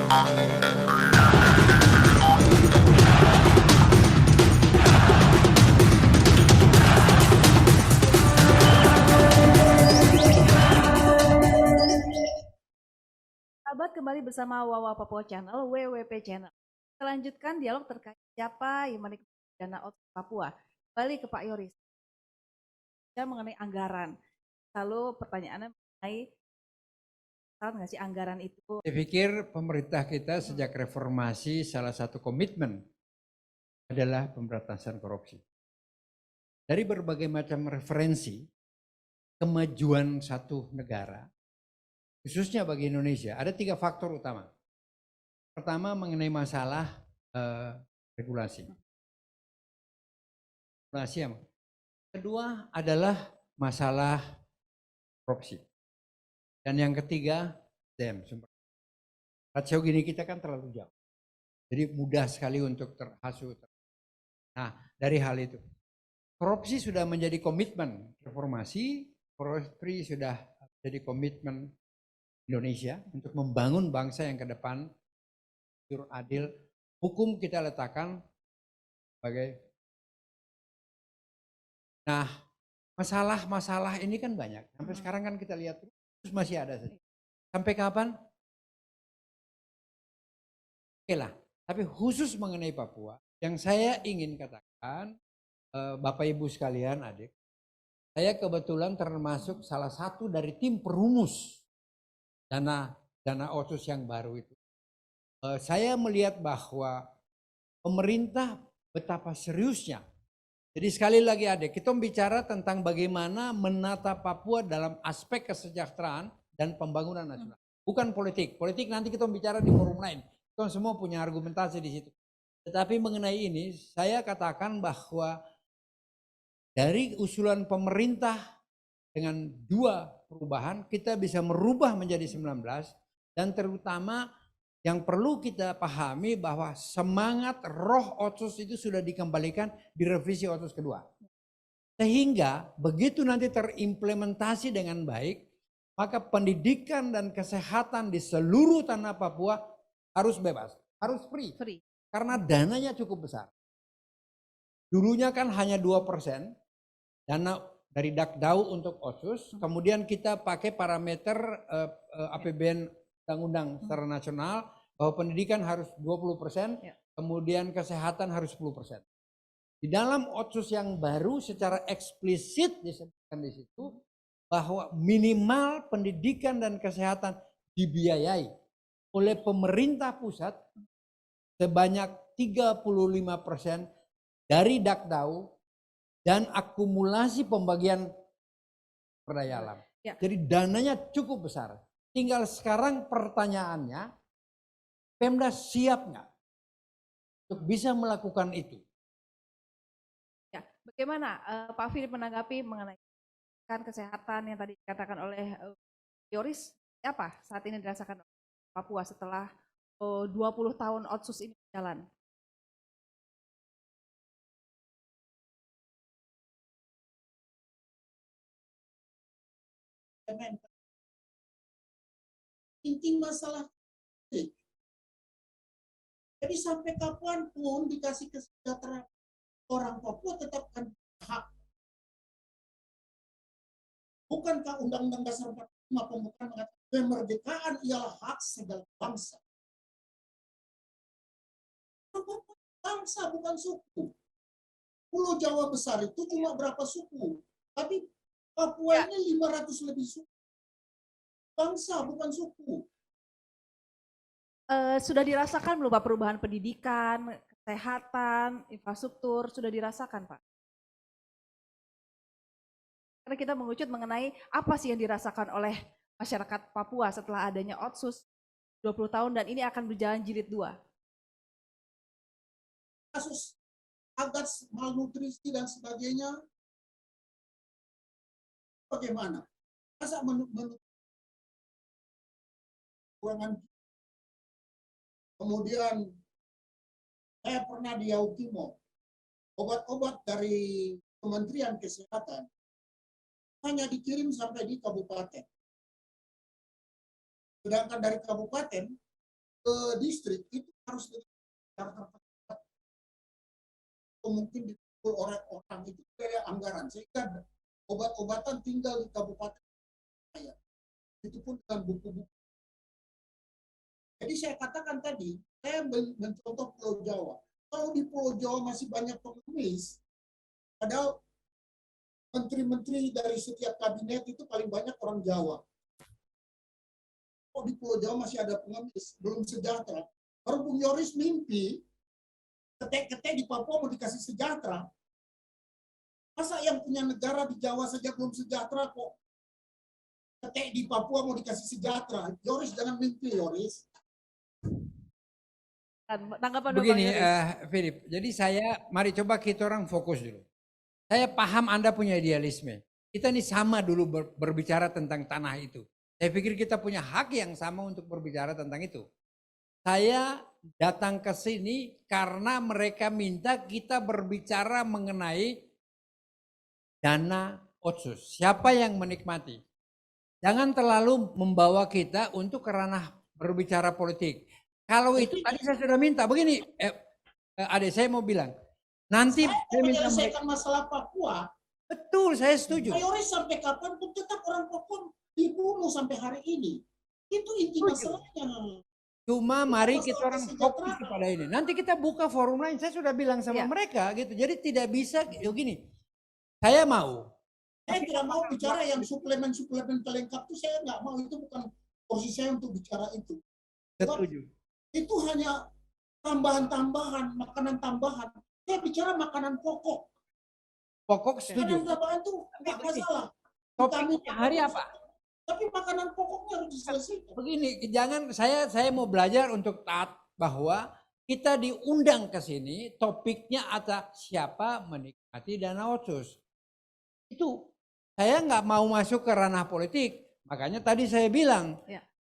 Sahabat, kembali bersama Wawa Papua Channel, WWP Channel. Kita lanjutkan dialog terkait siapa yang menikmati dana otsus Papua. Kembali ke Pak Yoris. Kita mengenai anggaran. Lalu pertanyaannya mengenai salah nggak sih anggaran itu? Saya pikir pemerintah kita sejak reformasi salah satu komitmen adalah pemberantasan korupsi. Dari berbagai macam referensi kemajuan satu negara, khususnya bagi Indonesia, ada 3 faktor utama. Pertama mengenai masalah regulasi. Kedua adalah masalah korupsi. Dan yang ketiga, sumber. Rasio gini kita kan terlalu jauh. Jadi mudah sekali untuk terhasut. Nah, dari hal itu, korupsi sudah menjadi komitmen reformasi, korupsi sudah jadi komitmen Indonesia untuk membangun bangsa yang ke depan jujur, adil. Hukum kita letakkan sebagai. Nah, masalah-masalah ini kan banyak. Sampai sekarang kan kita lihat terus masih ada. Sampai kapan? Oke lah, tapi khusus mengenai Papua, yang saya ingin katakan, Bapak Ibu sekalian, adik, saya kebetulan termasuk salah satu dari tim perumus dana otsus yang baru itu. Saya melihat bahwa pemerintah betapa seriusnya. Jadi sekali lagi adik, kita bicara tentang bagaimana menata Papua dalam aspek kesejahteraan dan pembangunan nasional. Bukan politik. Politik nanti kita bicara di forum lain. Kita semua punya argumentasi di situ. Tetapi mengenai ini, saya katakan bahwa dari usulan pemerintah dengan 2 perubahan, kita bisa merubah menjadi 19. Dan terutama yang perlu kita pahami bahwa semangat roh otsus itu sudah dikembalikan di revisi otsus kedua. Sehingga begitu nanti terimplementasi dengan baik, maka pendidikan dan kesehatan di seluruh tanah Papua harus bebas, harus free. Karena dananya cukup besar. Dulunya kan hanya 2% dana dari Dakdau untuk otsus, kemudian kita pakai parameter APBN undang-undang secara nasional bahwa pendidikan harus 20%, kemudian kesehatan harus 10%. Di dalam otsus yang baru secara eksplisit disebutkan di situ bahwa minimal pendidikan dan kesehatan dibiayai oleh pemerintah pusat sebanyak 35% dari Dakdau dan akumulasi pembagian perdaya alam. Jadi dananya cukup besar. Tinggal sekarang pertanyaannya, Pemda siap nggak untuk bisa melakukan itu? Ya, bagaimana Pak Philip menanggapi mengenai kesehatan yang tadi dikatakan oleh Yoris? Apa saat ini dirasakan Papua setelah 20 tahun otsus ini berjalan? Inti masalah. Jadi sampai kapanpun dikasih kesejahteraan orang Papua tetap kan hak. Bukankah Undang-Undang Dasar 45 pembukaan mengatakan kemerdekaan ialah hak segala bangsa. Bangsa bukan suku. Pulau Jawa besar itu cuma berapa suku, tapi Papua ini 500 lebih suku. Bangsa bukan suku. Sudah dirasakan belum Pak perubahan pendidikan, kesehatan, infrastruktur, sudah dirasakan Pak? Karena kita mengucut mengenai apa sih yang dirasakan oleh masyarakat Papua setelah adanya otsus 20 tahun dan ini akan berjalan jilid 2. Kasus agak malnutrisi dan sebagainya, bagaimana? Masa kurangan. Kemudian saya pernah di Yaukimo, obat-obat dari Kementerian Kesehatan hanya dikirim sampai di kabupaten. Sedangkan dari kabupaten ke distrik itu harus dengan cara tertentu. Atau mungkin dipukul orang-orang itu dari anggaran sehingga obat-obatan tinggal di kabupaten saya. Itu pun dengan buku-buku. Jadi saya katakan tadi, saya mencontoh Pulau Jawa. Kalau di Pulau Jawa masih banyak pengemis, padahal menteri-menteri dari setiap kabinet itu paling banyak orang Jawa. Kok di Pulau Jawa masih ada pengemis, belum sejahtera. Baru Bung Yoris mimpi, ketek-ketek di Papua mau dikasih sejahtera. Masa yang punya negara di Jawa saja belum sejahtera kok. Ketek di Papua mau dikasih sejahtera. Yoris jangan mimpi, Yoris. Tanggapan dulu, Bang Begini, Yoris. Philip. Jadi mari coba kita orang fokus dulu. Saya paham Anda punya idealisme. Kita ini sama dulu berbicara tentang tanah itu. Saya pikir kita punya hak yang sama untuk berbicara tentang itu. Saya datang ke sini karena mereka minta kita berbicara mengenai dana otsus. Siapa yang menikmati? Jangan terlalu membawa kita untuk ke ranah berbicara politik. Kalau itu tadi saya sudah minta begini, adik saya mau bilang, nanti saya menyelesaikan masalah Papua. Betul, saya setuju. Yoris sampai kapan pun tetap orang Papua dibunuh sampai hari ini. Itu inti masalahnya. Cuma mari kita orang fokus kepada ini. Nanti kita buka forum lain. Saya sudah bilang sama mereka gitu. Jadi tidak bisa gini. Saya mau. Saya tidak mau bicara yang suplemen-suplemen pelengkap itu, saya nggak mau. Itu bukan posisi saya untuk bicara itu. Setuju. Itu hanya tambahan-tambahan, makanan tambahan. Saya bicara makanan pokok. Pokok setuju. Makanan tambahan itu nggak masalah. Topiknya hari apa? Tapi makanan pokoknya harus diselesaikan. Begini, jangan saya mau belajar untuk taat bahwa kita diundang ke sini, topiknya ada siapa menikmati dana otsus. Itu saya nggak mau masuk ke ranah politik. Makanya tadi saya bilang,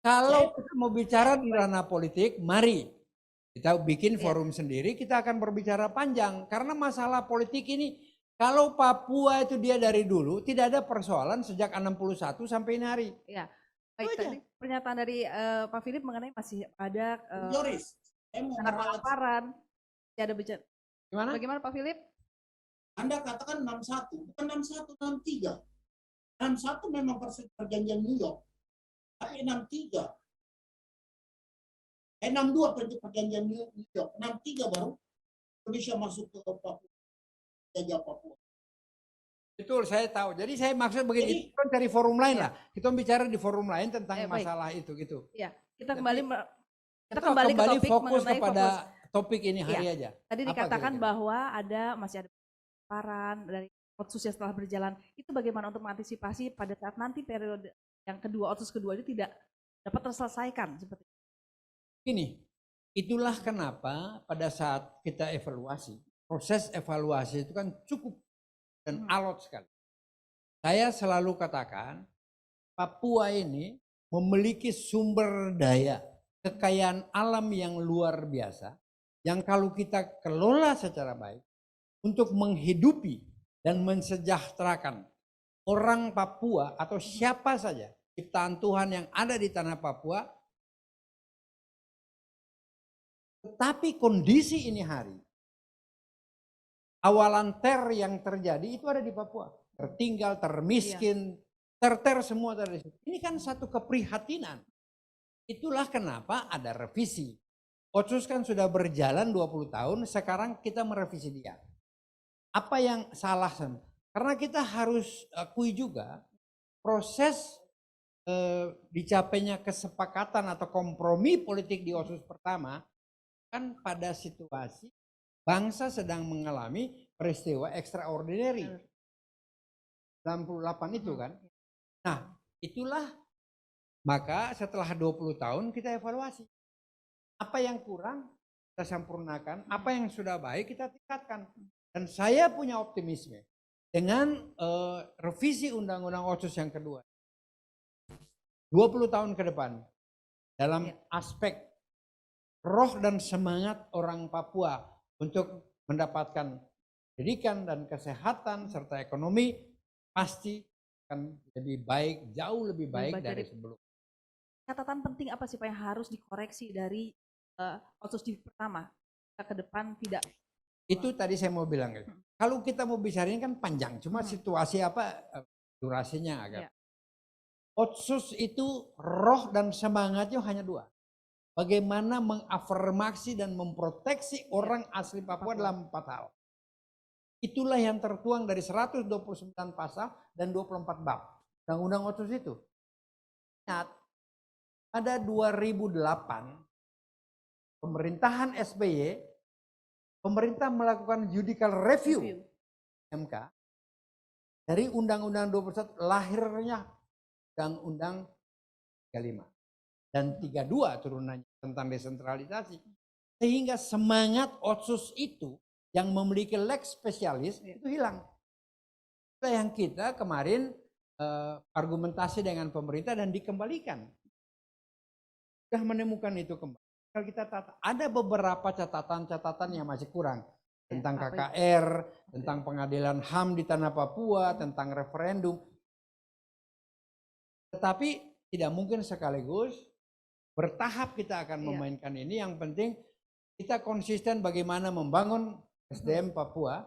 kalau kita mau bicara di ranah politik, mari kita bikin forum sendiri, kita akan berbicara panjang. Karena masalah politik ini, kalau Papua itu dia dari dulu, tidak ada persoalan sejak 61 sampai ini hari. Ya, baik, tadi pernyataan dari Pak Philip mengenai masih ada Yoris, saya mau kelaparan. Masih ada bicara. Gimana? Bagaimana Pak Philip? Anda katakan 61, bukan 61, 63. 61 memang perjanjian New York. Tapi 63. 62 perjanjian New York. 63 baru Indonesia masuk ke Papua. Jajah Papua. Betul, saya tahu. Jadi saya maksud begini, kita cari forum lain lah. Kita bicara di forum lain tentang masalah itu gitu. Iya, kita kembali ke topik fokus kepada topik ini hari aja. Tadi dikatakan bahwa masih ada kelaparan dari otsus yang setelah berjalan. Itu bagaimana untuk mengantisipasi pada saat nanti periode yang kedua, otsus kedua itu tidak dapat terselesaikan seperti itu. Ini, itulah kenapa pada saat kita evaluasi, proses evaluasi itu kan cukup dan alot sekali. Saya selalu katakan, Papua ini memiliki sumber daya, kekayaan alam yang luar biasa, yang kalau kita kelola secara baik, untuk menghidupi dan mensejahterakan orang Papua atau siapa saja ciptaan Tuhan yang ada di tanah Papua. Tetapi kondisi ini hari, awalan yang terjadi itu ada di Papua. Tertinggal, termiskin, terter semua dari situ. Ini kan satu keprihatinan. Itulah kenapa ada revisi. Otsus kan sudah berjalan 20 tahun, sekarang kita merevisi dia. Apa yang salah? Karena kita harus akui juga proses dicapainya kesepakatan atau kompromi politik di Otsus pertama kan pada situasi bangsa sedang mengalami peristiwa extraordinary 98 itu kan. Nah, itulah maka setelah 20 tahun kita evaluasi. Apa yang kurang kita sempurnakan, apa yang sudah baik kita tingkatkan. Dan saya punya optimisme dengan revisi Undang-Undang Otsus yang kedua. 20 tahun ke depan dalam aspek roh dan semangat orang Papua untuk mendapatkan pendidikan dan kesehatan serta ekonomi pasti akan lebih baik, jauh lebih baik dari sebelum. Catatan penting apa sih Pak yang harus dikoreksi dari Otsus jilid pertama ke depan tidak. Itu tadi saya mau bilang. Kalau kita mau bicara ini kan panjang, cuma situasi apa durasinya agak. Ya. Otsus itu roh dan semangatnya hanya dua. Bagaimana mengafirmasi dan memproteksi orang asli Papua dalam 4 hal. Itulah yang tertuang dari 129 pasal dan 24 bab. Undang-undang Otsus itu. Ingat, pada 2008, pemerintahan SBY, pemerintah melakukan judicial review. MK. Dari Undang-Undang 21 lahirnya Undang-Undang 35 dan 32 turunannya tentang desentralisasi. Sehingga semangat Otsus itu yang memiliki lex spesialis itu hilang. Itu yang kita kemarin argumentasi dengan pemerintah dan dikembalikan. Sudah menemukan itu kembali. Kalau kita tata, ada beberapa catatan-catatan yang masih kurang. Tentang KKR, tentang pengadilan HAM di tanah Papua, tentang referendum. Tetapi tidak mungkin sekaligus, bertahap kita akan memainkan ini. Yang penting kita konsisten bagaimana membangun SDM Papua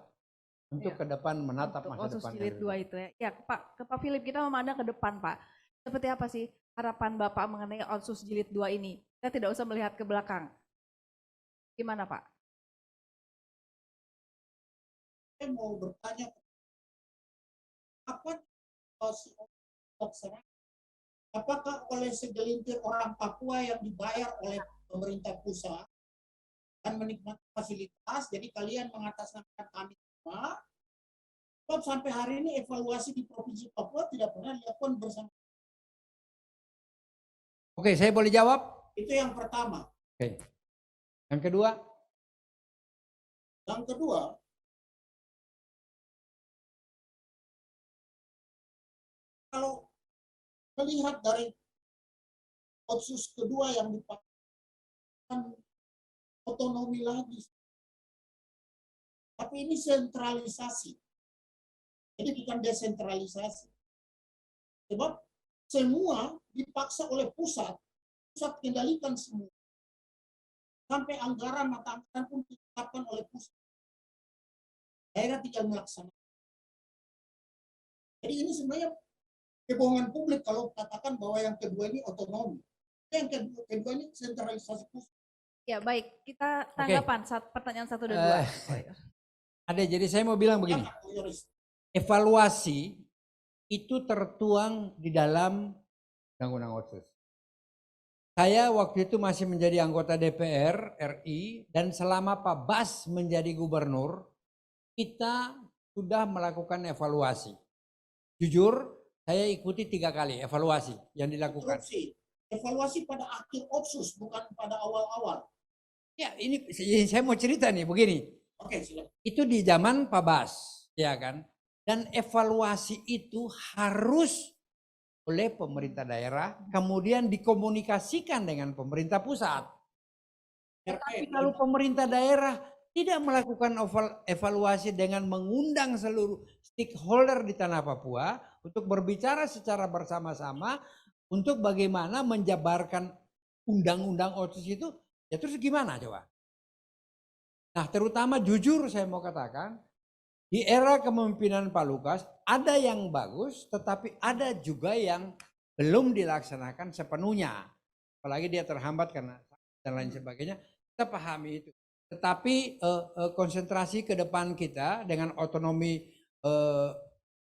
untuk ke depan menatap untuk masa Otsus depan. jilid 2 itu ya. Ya Pak, ke Pak Philip, kita memandang ke depan Pak. Seperti apa sih harapan Bapak mengenai Otsus jilid 2 ini? Kita tidak usah melihat ke belakang. Gimana Pak? Saya mau bertanya, apa situasi apakah oleh segelintir orang Papua yang dibayar oleh pemerintah pusat dan menikmati fasilitas, jadi kalian mengatasnamakan kami semua? Sebab sampai hari ini evaluasi di Provinsi Papua tidak pernah dilakukan bersama. Oke, saya boleh jawab? Itu yang pertama. Oke. Yang kedua? Yang kedua, kalau melihat dari Otsus kedua yang dipakai otonomi lagi, tapi ini sentralisasi, jadi bukan desentralisasi. Sebab semua dipaksa oleh pusat kendalikan semua. Sampai anggaran mata anggaran pun ditetapkan oleh pusat. Daerah tinggal melaksanakan. Jadi ini sebenarnya kebohongan publik kalau katakan bahwa yang kedua ini otonomi. Yang kedua ini sentralisasi pusat. Ya baik, kita tanggapan pertanyaan 1 dan 2. Ada, jadi saya mau bilang begini. Evaluasi itu tertuang di dalam Undang-Undang Otsus. Saya waktu itu masih menjadi anggota DPR RI dan selama Pak Bas menjadi gubernur, kita sudah melakukan evaluasi. Jujur, saya ikuti 3 kali evaluasi yang dilakukan. Evaluasi pada akhir Otsus, bukan pada awal-awal. Ya, ini saya mau cerita nih begini. Oke, silakan. Itu di zaman Pak Bas, ya kan? Dan evaluasi itu harus oleh pemerintah daerah, kemudian dikomunikasikan dengan pemerintah pusat. Tetapi kalau pemerintah daerah tidak melakukan evaluasi dengan mengundang seluruh stakeholder di tanah Papua untuk berbicara secara bersama-sama untuk bagaimana menjabarkan undang-undang Otsus itu, ya terus gimana coba? Nah, terutama jujur saya mau katakan, di era kepemimpinan Pak Lukas ada yang bagus, tetapi ada juga yang belum dilaksanakan sepenuhnya. Apalagi dia terhambat karena dan lain sebagainya. Kita pahami itu. Tetapi konsentrasi ke depan kita dengan otonomi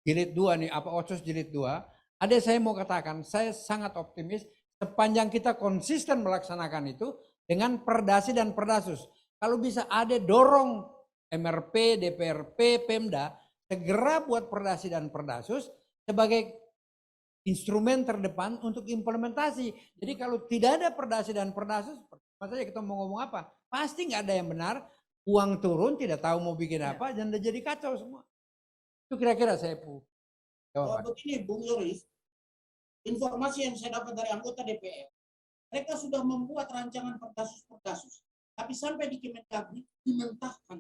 jilid 2 nih, apa Otsus jilid 2. Ada saya mau katakan, saya sangat optimis sepanjang kita konsisten melaksanakan itu dengan perdasi dan perdasus. Kalau bisa ada dorong MRP, DPRP, Pemda segera buat perdasi dan perdasus sebagai instrumen terdepan untuk implementasi. Jadi kalau tidak ada perdasi dan perdasus, maksudnya kita mau ngomong apa? Pasti nggak ada yang benar. Uang turun, tidak tahu mau bikin apa, dan udah jadi kacau semua. Itu kira-kira saya jawab. Begini, Bung Yoris, informasi yang saya dapat dari anggota DPR, mereka sudah membuat rancangan perdasus-perdasus, tapi sampai di Kemendagri dimentahkan.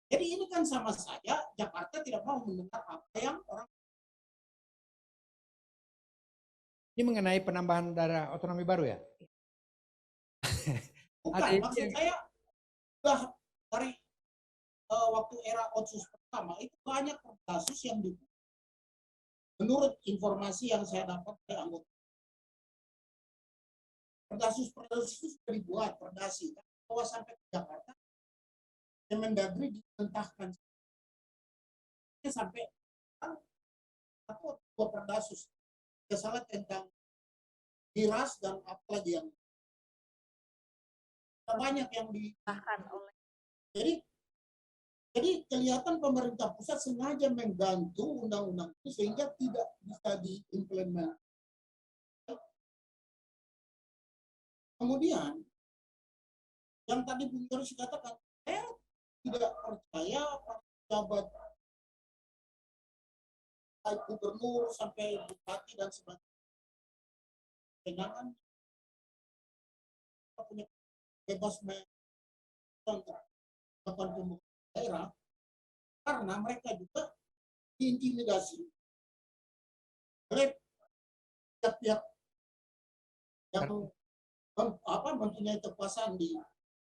Jadi ini kan sama saja Jakarta tidak mau mendengar apa yang orang. Ini mengenai penambahan daerah otonomi baru ya? Bukan, Ada maksud yang saya sudah dari waktu era Otsus pertama itu banyak kasus yang menurut informasi yang saya dapat dari anggota Perdasus itu sudah dibuat perdasi, bahwa sampai ke Jakarta Kemendagri ditentahkan sampai atau dua perdasus salah tentang miras dan apalagi yang banyak yang Bahkan oleh jadi kelihatan pemerintah pusat sengaja menggantung undang-undang ini sehingga tidak bisa diimplementasi. Kemudian yang tadi Bung Yoris katakan, saya tidak percaya pejabat baik gubernur sampai bupati dan sebagainya dengan punya bebas untuk melakukan pembukaan daerah karena mereka juga diintimidasi oleh pihak-pihak yang mempunyai kekuasaan di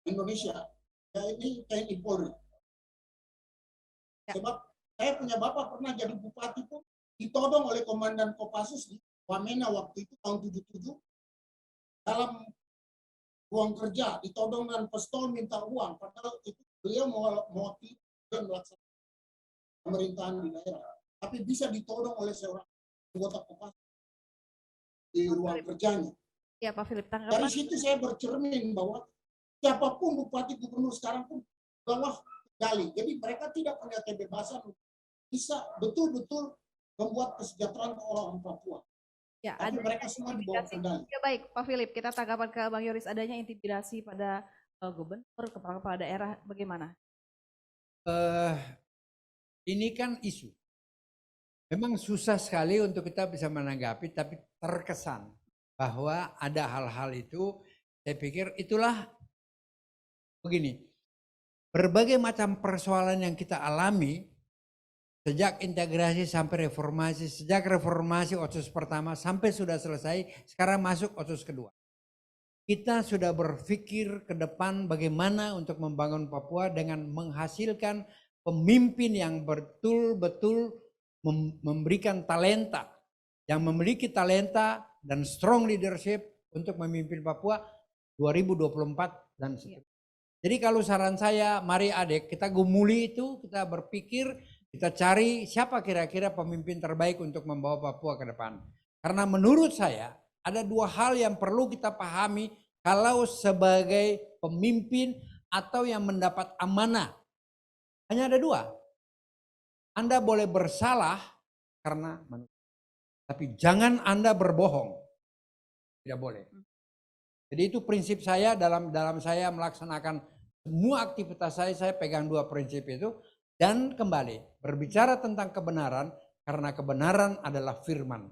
Indonesia, yaitu TNI Polri. Sebab saya punya bapak pernah jadi bupati pun ditodong oleh Komandan Kopassus di Wamena waktu itu tahun 77 dalam ruang kerja, ditodong dengan pistol minta uang, padahal itu beliau mewakili dan melaksanakan pemerintahan di daerah, tapi bisa ditodong oleh seorang anggota Kopassus di ruang kerjanya. Ya Pak Philip, Dari tanggapan situ saya bercermin bahwa siapapun bupati gubernur sekarang pun bawah kendali. Jadi mereka tidak punya kebebasan bisa betul-betul membuat kesejahteraan orang Papua. ya Tapi ada mereka semua di bawah kendali. Ya baik Pak Philip, kita tanggapan ke Bang Yoris, adanya intimidasi pada gubernur, kepala daerah, bagaimana? Ini kan isu. Memang susah sekali untuk kita bisa menanggapi, tapi terkesan bahwa ada hal-hal itu, saya pikir itulah begini. Berbagai macam persoalan yang kita alami sejak integrasi sampai reformasi, sejak reformasi Otsus pertama sampai sudah selesai, sekarang masuk Otsus kedua. Kita sudah berpikir ke depan bagaimana untuk membangun Papua dengan menghasilkan pemimpin yang betul-betul memberikan talenta, yang memiliki talenta dan strong leadership untuk memimpin Papua 2024 dan seterusnya. Jadi kalau saran saya, mari adik kita gumuli itu, kita berpikir, kita cari siapa kira-kira pemimpin terbaik untuk membawa Papua ke depan. Karena menurut saya ada dua hal yang perlu kita pahami kalau sebagai pemimpin atau yang mendapat amanah. Hanya ada dua. Anda boleh bersalah karena manusia. Tapi jangan Anda berbohong. Tidak boleh. Jadi itu prinsip saya dalam saya melaksanakan semua aktivitas saya pegang dua prinsip itu. Dan kembali, berbicara tentang kebenaran, karena kebenaran adalah firman.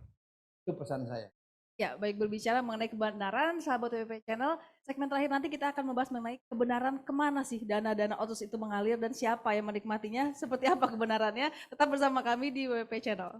Itu pesan saya. Ya, baik, berbicara mengenai kebenaran, sahabat WP Channel, segmen terakhir nanti kita akan membahas mengenai kebenaran kemana sih dana-dana Otsus itu mengalir dan siapa yang menikmatinya, seperti apa kebenarannya. Tetap bersama kami di WP Channel.